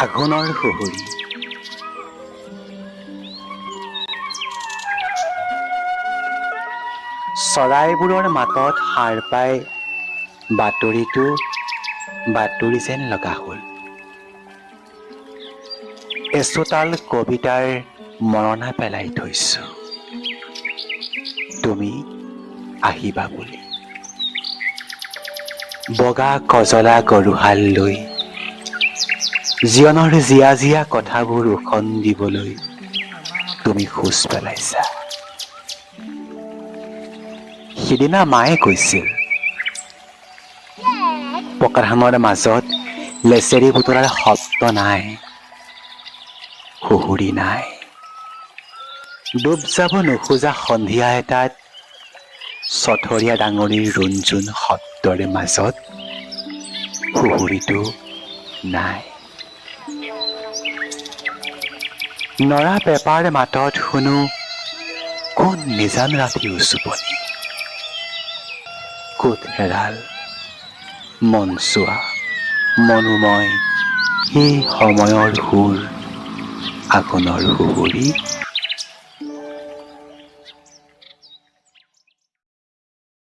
আঘোণৰ সুহুৰি। চৰাইবোৰৰ মাতত সাৰ পাই বাতৰি যেন লগা হ'ল। এচোতাল কবিতাৰ মৰণা পেলাই থৈছো, তুমি আহিবা বুলি। বগা কজলা গৰুহাল লৈ জীৱনৰ জীয়া জীয়া কথাবোৰ উখন দিবলৈ তুমি খোজ পেলাইছা। সিদিনা মায়ে কৈছিল, পকা ধানৰ মাজত লেচেৰি বুটলাৰ শব্দ নাই, সুহুৰি নাই। ডুব যাব নোখোজা সন্ধিয়া এটাত চঠৰীয়া ডাঙৰিৰ ৰুণজুণ শব্দৰে মাজত সুহুৰিটো নাই। নৰা পেপাৰ মাতত শুনো কোন নিজান ৰাতি উচুপনি। ক'ত হেৰাল মন চোৱা মনোময় সেই সময়ৰ সুৰ, আঘোণৰ সুহুৰি।